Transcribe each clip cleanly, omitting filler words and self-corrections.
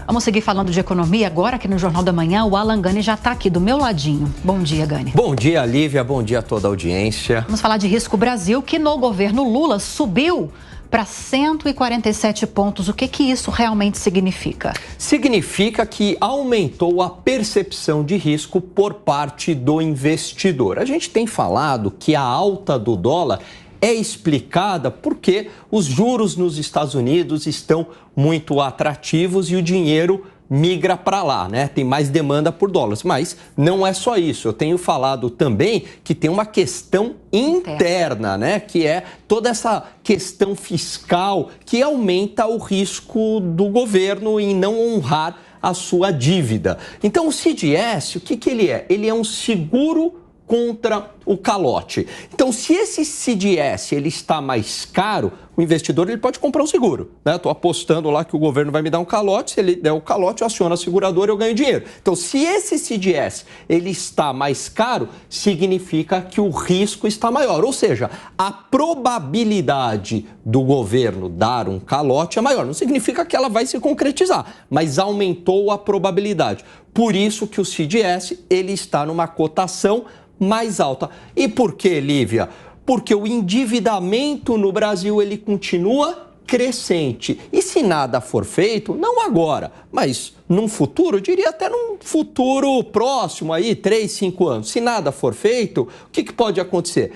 Vamos seguir falando de economia agora aqui no Jornal da Manhã. O Alan Gani já está aqui do meu ladinho. Bom dia, Gani. Bom dia, Lívia. Bom dia a toda a audiência. Vamos falar de risco Brasil, que no governo Lula subiu para 147 pontos. O que isso realmente significa? Significa que aumentou a percepção de risco por parte do investidor. A gente tem falado que a alta do dólar é explicada porque os juros nos Estados Unidos estão muito atrativos e o dinheiro migra para lá, né? Tem mais demanda por dólares, mas não é só isso. Eu tenho falado também que tem uma questão interna, né? Que é toda essa questão fiscal que aumenta o risco do governo em não honrar a sua dívida. Então, o CDS, o que ele é? Ele é um seguro contra o calote. Então, se esse CDS ele está mais caro, o investidor ele pode comprar um seguro, né? Estou apostando lá que o governo vai me dar um calote, se ele der o calote, eu aciono a seguradora e eu ganho dinheiro. Então, se esse CDS ele está mais caro, significa que o risco está maior, ou seja, a probabilidade do governo dar um calote é maior. Não significa que ela vai se concretizar, mas aumentou a probabilidade. Por isso que o CDS ele está numa cotação mais alta. E por que, Lívia? Porque o endividamento no Brasil ele continua crescente. E se nada for feito, não agora, mas num futuro, eu diria até num futuro próximo, aí 3, 5 anos, se nada for feito, o que pode acontecer?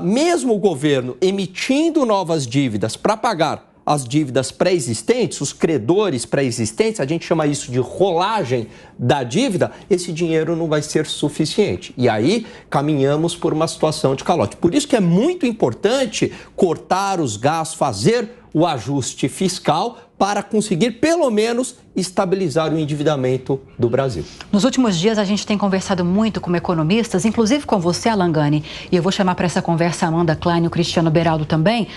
Mesmo o governo emitindo novas dívidas para pagar as dívidas pré-existentes, os credores pré-existentes, a gente chama isso de rolagem da dívida, esse dinheiro não vai ser suficiente. E aí caminhamos por uma situação de calote. Por isso que é muito importante cortar os gastos, fazer o ajuste fiscal para conseguir, pelo menos, estabilizar o endividamento do Brasil. Nos últimos dias, a gente tem conversado muito com economistas, inclusive com você, Alan Gani, e eu vou chamar para essa conversa a Amanda Klein e o Cristiano Beraldo também,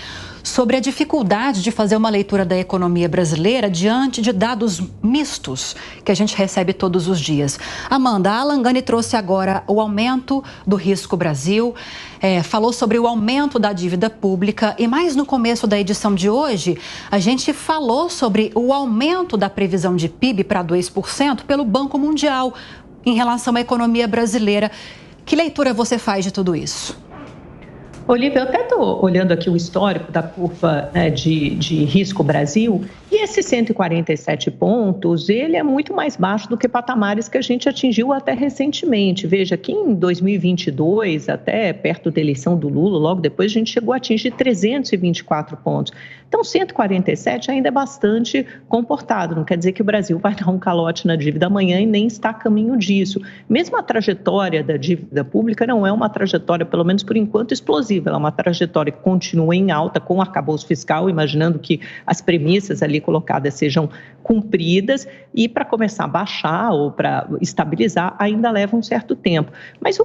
sobre a dificuldade de fazer uma leitura da economia brasileira diante de dados mistos que a gente recebe todos os dias. Amanda, a Alan Gani trouxe agora o aumento do risco Brasil, falou sobre o aumento da dívida pública e mais no começo da edição de hoje, a gente falou sobre o aumento da previsão de PIB para 2% pelo Banco Mundial em relação à economia brasileira. Que leitura você faz de tudo isso? Olívia, eu até estou olhando aqui o histórico da curva, né, de risco Brasil, e esses 147 pontos, ele é muito mais baixo do que patamares que a gente atingiu até recentemente. Veja que em 2022, até perto da eleição do Lula, logo depois a gente chegou a atingir 324 pontos. Então, 147 ainda é bastante comportado, não quer dizer que o Brasil vai dar um calote na dívida amanhã e nem está a caminho disso. Mesmo a trajetória da dívida pública não é uma trajetória, pelo menos por enquanto, explosiva. Ela é uma trajetória que continua em alta com o arcabouço fiscal, imaginando que as premissas ali colocadas sejam cumpridas, e para começar a baixar ou para estabilizar ainda leva um certo tempo. Mas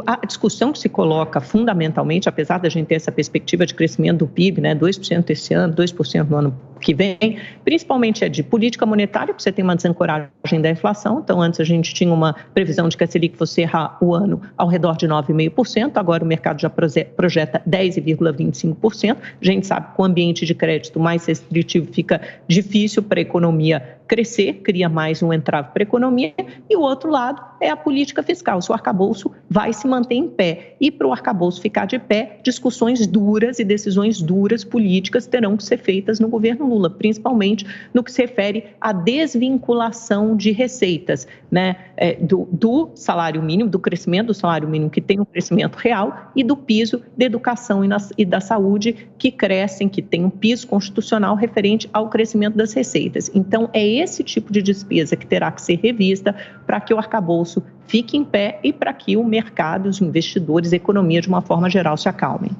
a discussão que se coloca fundamentalmente, apesar da gente ter essa perspectiva de crescimento do PIB, né, 2% esse ano, 2% no ano que vem, principalmente é de política monetária, porque você tem uma desancoragem da inflação. Então, antes a gente tinha uma previsão de que a Selic fosse errar o ano ao redor de 9,5%, agora o mercado já projeta 10,25%. A gente sabe que com o ambiente de crédito mais restritivo fica difícil para a economia crescer, cria mais um entrave para a economia, e o outro lado é a política fiscal. Se o arcabouço vai se manter em pé, e para o arcabouço ficar de pé, discussões duras e decisões duras políticas terão que ser feitas no governo Lula, principalmente no que se refere à desvinculação de receitas, né, do salário mínimo, do crescimento do salário mínimo, que tem um crescimento real, e do piso da educação e da saúde, que crescem, que tem um piso constitucional referente ao crescimento das receitas. Então, é esse tipo de despesa que terá que ser revista para que o arcabouço fique em pé e para que o mercado, os investidores, a economia, de uma forma geral, se acalmem.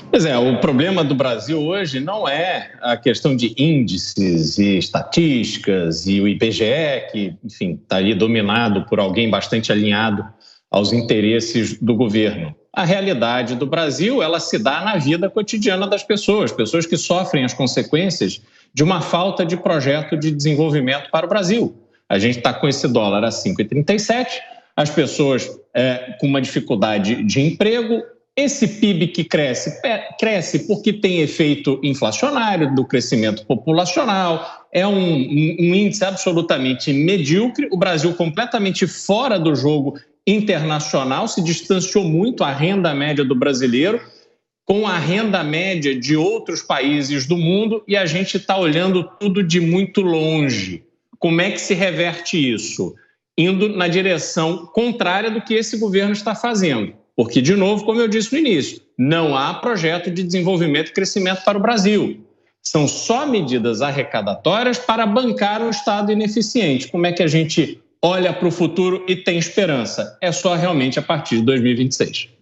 Pois é, o problema do Brasil hoje não é a questão de índices e estatísticas e o IBGE, que, enfim, está aí dominado por alguém bastante alinhado aos interesses do governo. A realidade do Brasil, ela se dá na vida cotidiana das pessoas que sofrem as consequências de uma falta de projeto de desenvolvimento para o Brasil. A gente está com esse dólar a 5,37, as pessoas com uma dificuldade de emprego, Esse PIB que cresce porque tem efeito inflacionário do crescimento populacional, é um índice absolutamente medíocre, o Brasil completamente fora do jogo internacional, se distanciou muito a renda média do brasileiro com a renda média de outros países do mundo e a gente está olhando tudo de muito longe. Como é que se reverte isso? Indo na direção contrária do que esse governo está fazendo. Porque, de novo, como eu disse no início, não há projeto de desenvolvimento e crescimento para o Brasil. São só medidas arrecadatórias para bancar um Estado ineficiente. Como é que a gente olha para o futuro e tem esperança? É só realmente a partir de 2026.